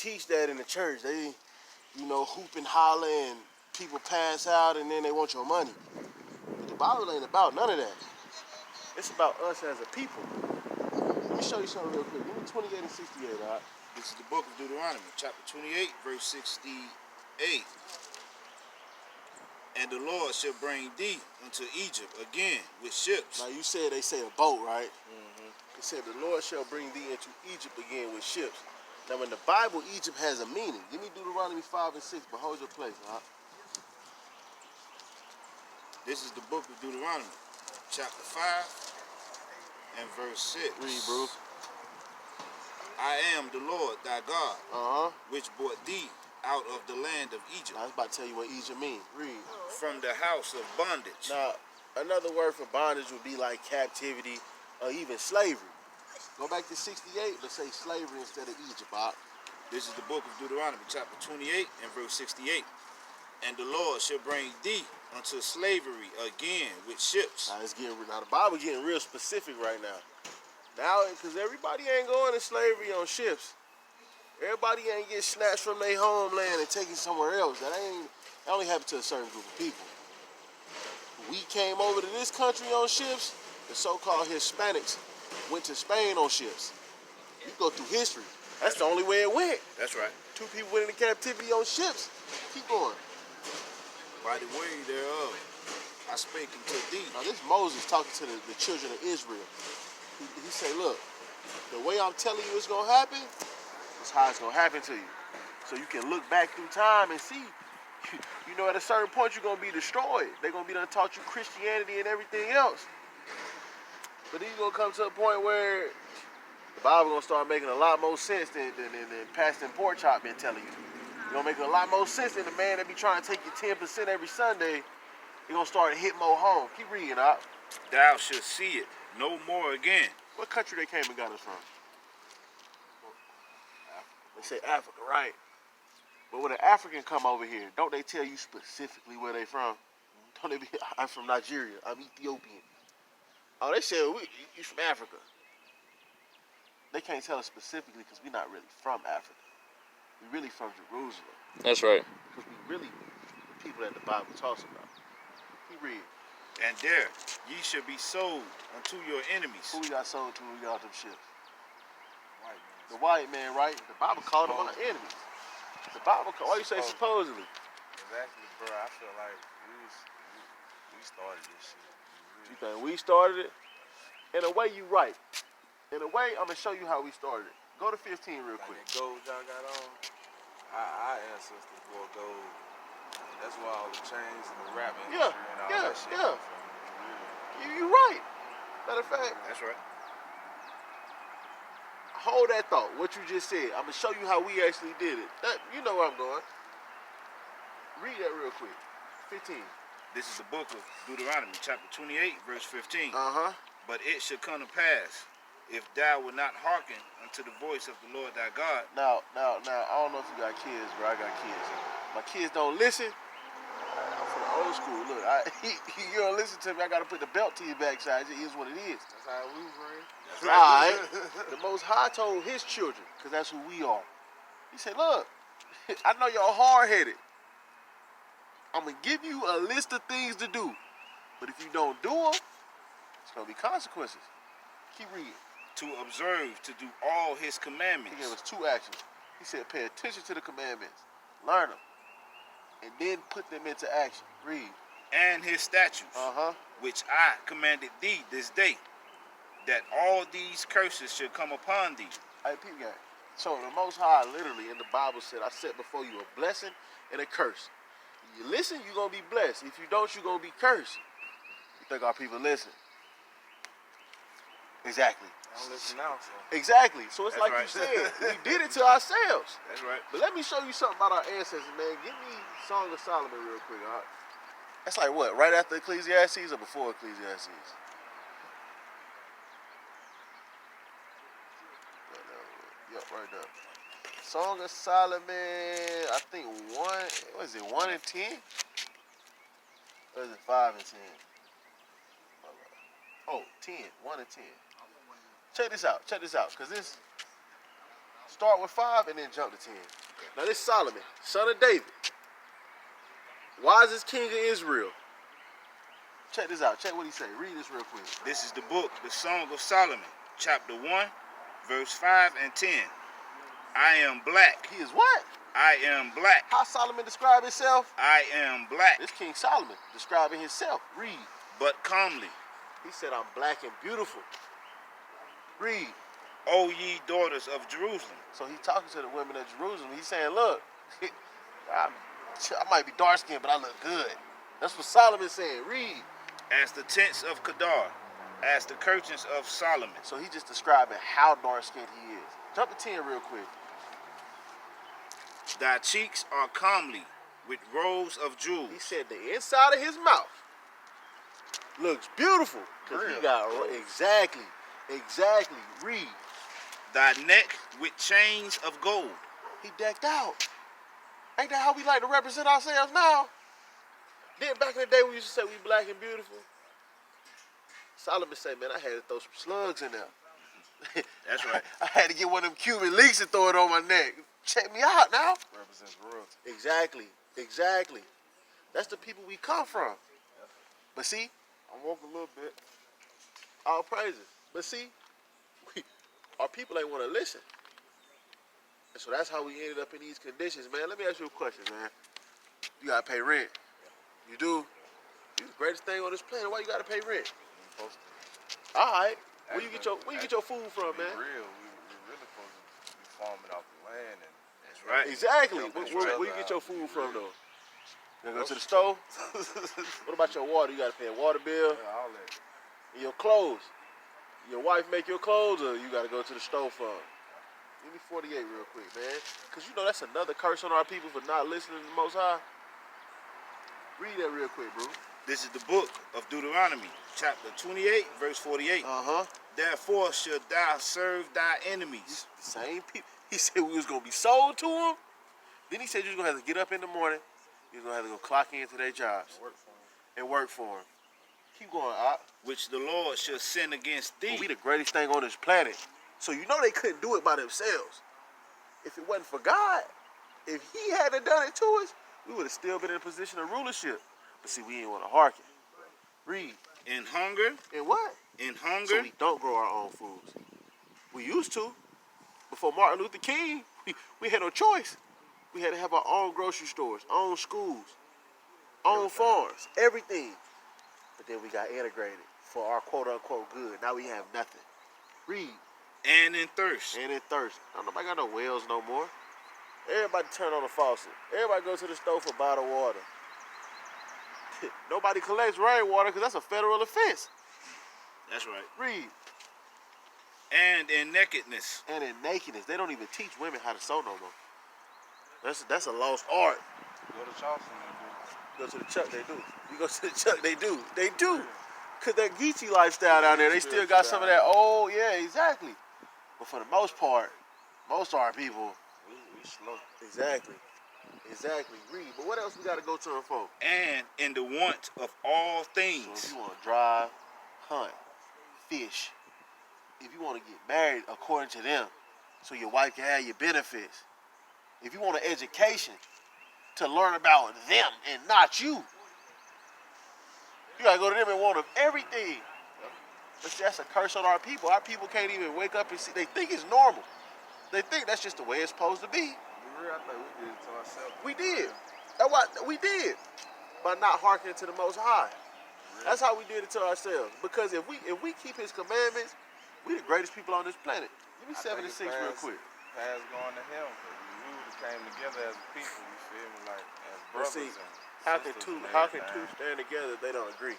teach that in the church. They, hoop and holler and people pass out and then they want your money. But the Bible ain't about none of that. It's about us as a people. Let me show you something real quick. Give me 28 and 68, all right? This is the book of Deuteronomy, chapter 28, verse 68. And the Lord shall bring thee unto Egypt again with ships. Now you said they say a boat, right? Mm-hmm. It said the Lord shall bring thee into Egypt again with ships. Now in the Bible, Egypt has a meaning. Give me Deuteronomy 5 and 6, but hold your place, all right? This is the book of Deuteronomy, chapter 5 and verse 6. Read, bro. I am the Lord thy God, which brought thee out of the land of Egypt. Now, I was about to tell you what Egypt means. Read. From the house of bondage. Now, another word for bondage would be like captivity or even slavery. Go back to 68, but say slavery instead of Egypt, Bob. This is the book of Deuteronomy, chapter 28 and verse 68. And the Lord shall bring thee unto slavery again with ships. Now the Bible getting real specific right now. Now, because everybody ain't going to slavery on ships. Everybody ain't getting snatched from their homeland and taken somewhere else. That only happened to a certain group of people. We came over to this country on ships. The so-called Hispanics went to Spain on ships. You go through history. That's the only way it went. That's right. 2 people went into captivity on ships. Keep going. By the way thereof, I spake unto thee. Now this Moses talking to the children of Israel. He say, look, the way I'm telling you it's going to happen is how it's going to happen to you. So you can look back through time and see, at a certain point you're going to be destroyed. They're going to be done taught you Christianity and everything else. But then you're going to come to a point where the Bible going to start making a lot more sense than Pastor Pork Chop been telling you. It's going to make a lot more sense than the man that be trying to take you 10% every Sunday. You're going to start to hit more home. Keep reading, out. Thou shalt see it no more again. What country they came and got us from? They say Africa, right? But when an African come over here, don't they tell you specifically where they from? Don't they be, I'm from Nigeria, I'm Ethiopian. Oh, they say, you from Africa. They can't tell us specifically because we're not really from Africa. We're really from Jerusalem. That's right. Because we really the people that the Bible talks about. Keep reading. And there ye shall be sold unto your enemies. Who we got sold to when we got them ships? White man. The white man, right? The Bible called them our enemies. The Bible, why you say supposedly? Exactly, bro. I feel like we started this shit. You think we started it? In a way, you right. In a way, I'm going to show you how we started it. Go to 15 real quick. That gold y'all got on, our ancestors wore gold. That's why all the chains and the rap industry and all that shit come from. You're right. Matter of fact. That's right. Hold that thought, what you just said. I'm going to show you how we actually did it. You know where I'm going. Read that real quick. 15. This is the book of Deuteronomy, chapter 28, verse 15. Uh-huh. But it shall come to pass, if thou wilt not hearken unto the voice of the Lord thy God. Now, I don't know if you got kids, bro. I got kids. My kids don't listen. I'm from the old school. Look, you don't listen to me, I got to put the belt to your backside. It is what it is. That's how we bring. All right. The Most High told his children, because that's who we are. He said, look, I know y'all hard-headed. I'm going to give you a list of things to do. But if you don't do them, it's going to be consequences. Keep reading. To observe, to do all his commandments. He gave us 2 actions. He said, pay attention to the commandments. Learn them. And then put them into action. Read. And his statutes, which I commanded thee this day, that all these curses should come upon thee. Hey, people, so the Most High literally in the Bible said, I set before you a blessing and a curse. You listen, you're going to be blessed. If you don't, you're going to be cursed. You think our people listen? Exactly. I don't listen now, so. Exactly. So it's That's like right. you said, we did it to ourselves. That's right. But let me show you something about our ancestors, man. Give me Song of Solomon real quick, all right? That's like what, right after Ecclesiastes or before Ecclesiastes? Yep, right there. Song of Solomon, I think 1 and 10? Or is it 5 and 10? Oh, 10, 1 and 10. Check this out, because this Start with 5 and then jump to 10. Now this Solomon, son of David, wisest king of Israel. Check this out. Check what he say. Read this real quick. This is the book, the Song of Solomon, chapter 1, verse 5 and 10. I am black. He is what? I am black. How Solomon describe himself? I am black. This King Solomon describing himself. Read. But calmly. He said, I'm black and beautiful. Read. O ye daughters of Jerusalem. So he talking to the women of Jerusalem. He's saying, look, I might be dark-skinned, but I look good. That's what Solomon's saying. Read. As the tents of Kedar, as the curtains of Solomon. So he's just describing how dark-skinned he is. Jump to 10 real quick. Thy cheeks are comely with rows of jewels. He said the inside of his mouth looks beautiful. Because he got, exactly. Read. Thy neck with chains of gold. He decked out. Ain't that how we like to represent ourselves now? Then back in the day we used to say we black and beautiful. Solomon said, man, I had to throw some slugs in there. That's right. I had to get one of them Cuban links and throw it on my neck. Check me out now. Represents royalty. Exactly. That's the people we come from. But see, I'm woke a little bit. all praises. But see, our people ain't want to listen. And so that's how we ended up in these conditions, man. Let me ask you a question, man. You got to pay rent. You do? You the greatest thing on this planet. Why you got to pay rent? All right. Where you get your food from, man? Real. We really supposed to be farming off the land. And That's right. Exactly. Where you get your food from, though? You gotta go to the store? What about your water? You got to pay a water bill? yeah, all that. And your clothes? Your wife make your clothes, or you got to go to the store for them? Give me 48 real quick, man. Because you know that's another curse on our people for not listening to the Most High. Read that real quick, bro. This is the book of Deuteronomy, chapter 28, verse 48. Therefore shalt thou serve thy enemies. Same people. He said we was going to be sold to them. Then he said you was going to have to get up in the morning. You was going to have to go clock into their jobs. And work for them. Keep going, Op. Which the Lord shall send against thee. We the greatest thing on this planet. So you know they couldn't do it by themselves. If it wasn't for God, if he hadn't done it to us, we would have still been in a position of rulership. But see, we ain't want to hearken. Read. In hunger. And what? In hunger. So we don't grow our own foods. We used to. Before Martin Luther King, we had no choice. We had to have our own grocery stores, own schools, own farms, everything. But then we got integrated for our quote-unquote good. Now we have nothing. Read. And in thirst. And in thirst. Nobody got no wells no more. Everybody turn on the faucet. Everybody go to the stove for bottled water. Nobody collects rainwater because that's a federal offense. That's right. Read. And in nakedness. And in nakedness. They don't even teach women how to sew no more. That's a lost art. Go to Charleston and Go to the Chuck, they do. You go to the Chuck, they do. They do. Because that Geechee lifestyle down there, they still got some of that old, yeah, exactly. But for the most part, most of our people, we slow. Exactly. Read. But what else we got to go to them for? And in the want of all So things. if you want to drive, hunt, fish, if you want to get married according to them, so your wife can have your benefits, if you want an education to learn about them and not you, you got to go to them and want of everything. But see, that's a curse on our people. Our people can't even wake up and see. They think it's normal. They think that's just the way it's supposed to be. I think we did it to ourselves. We did. That's what we did. By not hearkening to the Most High. That's how we did it to ourselves. Because if we keep his commandments, we the greatest people on this planet. Give me 7 and 6 real quick. Past going to him. We would have came together as a people, you feel me? Like as But brothers see, and how can sisters two and stand together if they don't agree?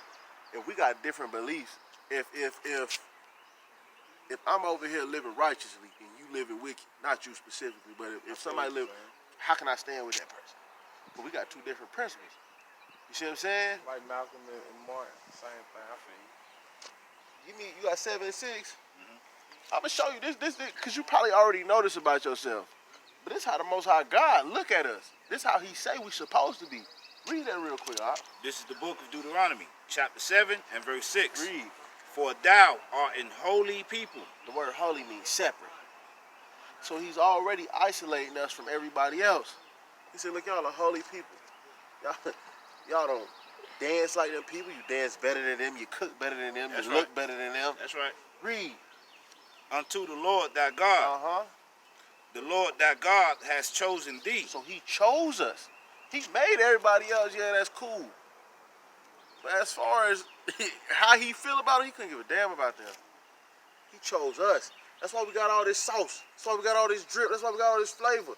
If we got different beliefs, if I'm over here living righteously and you living wicked, not you specifically, but if somebody live, how can I stand with that person? But we got two different principles. You see what I'm saying? like Malcolm and Martin, same thing. I feel you. You got 7 and 6. I'm gonna show you this because you probably already know this about yourself. But this how the Most High God look at us. This how He say we supposed to be. Read that real quick, Op. This is the book of Deuteronomy, chapter 7 and verse 6. Read. For thou art an holy people. The word holy means separate. So he's already isolating us from everybody else. He said, look, y'all are holy people. Y'all don't dance like them people. You dance better than them. You cook better than them. That's you right. look better than them. That's right. Read. Unto the Lord thy God. Uh-huh. The Lord thy God has chosen thee. So he chose us. He made everybody else, yeah, that's cool. But as far as how he feel about it, he couldn't give a damn about them. He chose us. That's why we got all this sauce. That's why we got all this drip. That's why we got all this flavor.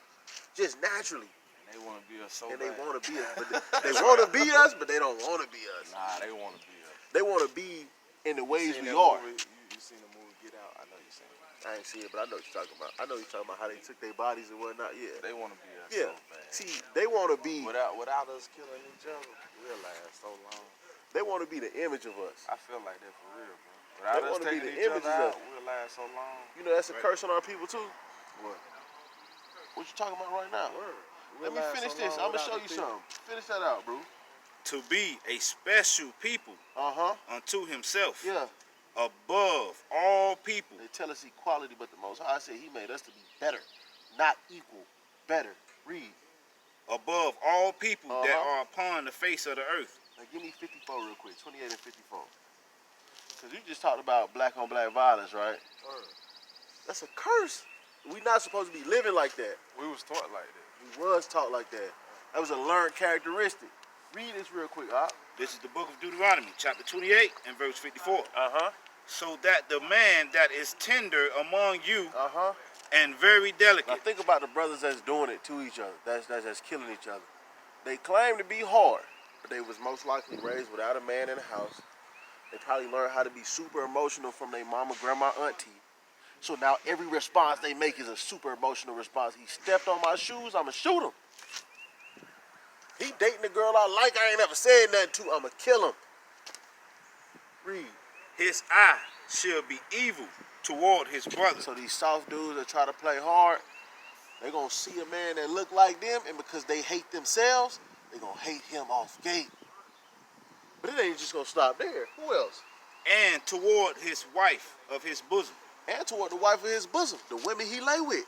Just naturally. And they want to be us so And bad. they want to be us. But they want to be us, but they don't want to be us. Nah, they want to be us. They want to be in the ways we that are. Movie, you seen the movie Get Out? I know you seen it. I ain't see it, but I know what you're talking about. I know you're talking about how they took their bodies and whatnot. Yeah. They want to be us Yeah. so bad. See, they want to be. Without us killing each other, we'll last so long. They want to be the image of us. I feel like that for real, bro. Without us wanna be taking the each images other of- out, we'll last so long. You know that's a curse on our people too. What? What you talking about right now? We'll Let me last finish so this. long I'm gonna without show the you people. something. Finish that out, bro. To be a special people Uh-huh. unto himself. Yeah. Above all people. They tell us equality, but the Most High said he made us to be better, not equal. Better. Read. Above all people that Uh-huh. are upon the face of the earth. Now give me 54 real quick. 28 and 54. Because you just talked about black on black violence, right? That's a curse. We not supposed to be living like that. We was taught like that. We was taught like that. That was a learned characteristic. Read this real quick, Op. This is the book of Deuteronomy, chapter 28 and verse 54. Uh-huh. So that the man that is tender among you Uh-huh. and very Now delicate. think about the brothers that's doing it to each other. That's killing each other. They claim to be hard, but they was most likely raised without a man in the house. They probably learned how to be super emotional from their mama, grandma, auntie. So now every response they make is a super emotional response. He stepped on my shoes, I'ma shoot him. He dating a girl I like, I ain't never said nothing to, I'ma kill him. Read. His eye shall be evil toward his brother. So these soft dudes that try to play hard, they gonna see a man that look like them, and because they hate themselves, they gonna hate him off gate. But it ain't just gonna stop there. Who else? And toward his wife of his bosom. And toward the wife of his bosom, the women he lay with.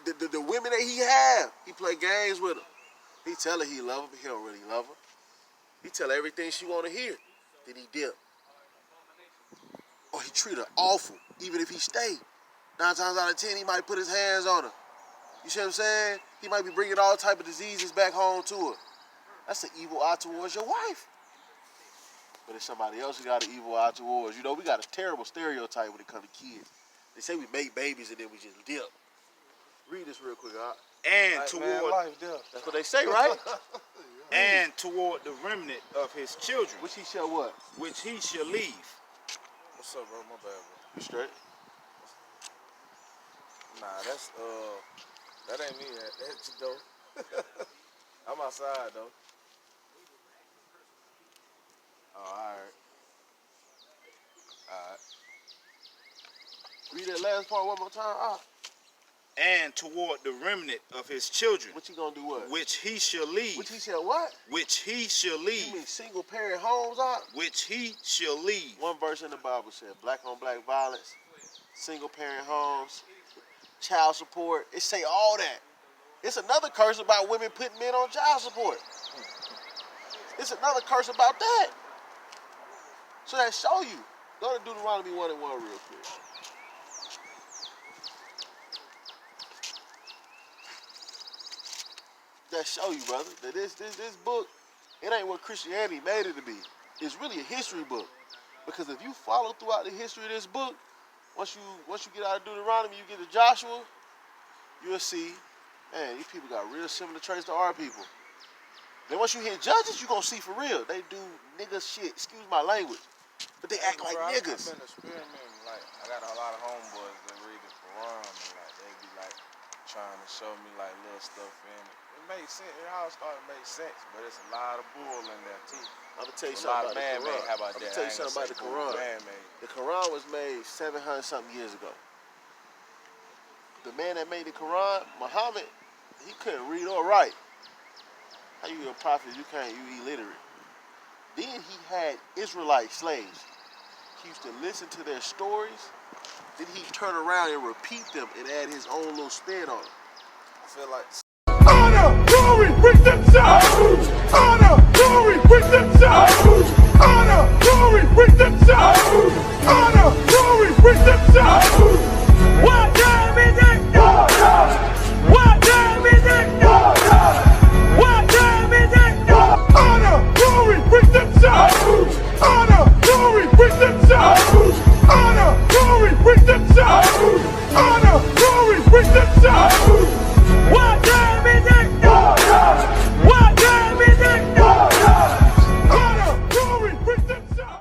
The women that he have, he play games with them. He tell her he love her, but he don't really love her. He tell her everything she want to hear. Then he dip. Or he treat her awful, even if he stay. 9 times out of 10, he might put his hands on her. You see what I'm saying? He might be bringing all type of diseases back home to her. That's an evil eye towards your wife. But it's somebody else who got an evil eye towards. You know, we got a terrible stereotype when it comes to kids. They say we make babies and then we just dip. Read this real quick, Art. And Like, toward man, life, death. That's what they say, right? and toward the remnant of his children, Which he shall what? which he shall leave. What's up, bro? My bad, bro. You straight? Nah, that's that ain't me. That's you though. I'm outside though. Oh, all right. Read that last part one more time. And toward the remnant of his children, What you gonna do what? which he shall leave. Which he shall what? Which he shall You leave. mean single parent homes, Which he shall leave. One verse in the Bible said black on black violence, single parent homes, child support. It say all that. It's another curse about women putting men on child support. It's another curse about that. So that show you. Go to Deuteronomy 1 and 1 real quick. That show you, brother, that this book, it ain't what Christianity made it to be. It's really a history book. Because if you follow throughout the history of this book, once you get out of Deuteronomy, you get to Joshua, you'll see, man, these people got real similar traits to our people. Then once you hit Judges, you gonna see for real. They do nigga shit, excuse my language. But they act like niggas. I've been experimenting. Like, I got a lot of homeboys that read the Quran and like they be like trying to show me like little stuff in it. It makes sense. It all started to make sense, but it's a lot of bull in there too. I'm gonna tell you A lot something of about the man-made. Quran. How about I'm that? gonna tell you something about the Quran. Man-made. The Quran was made 700 something years ago. The man that made the Quran, Muhammad, he couldn't read or write. How you a prophet? You can't. You illiterate. Then he had Israelite slaves. He used to listen to their stories then he turn around and repeat them and add his own little spin on it. I feel like Honor, glory, redemption. Honor, glory, redemption. Honor, glory, redemption.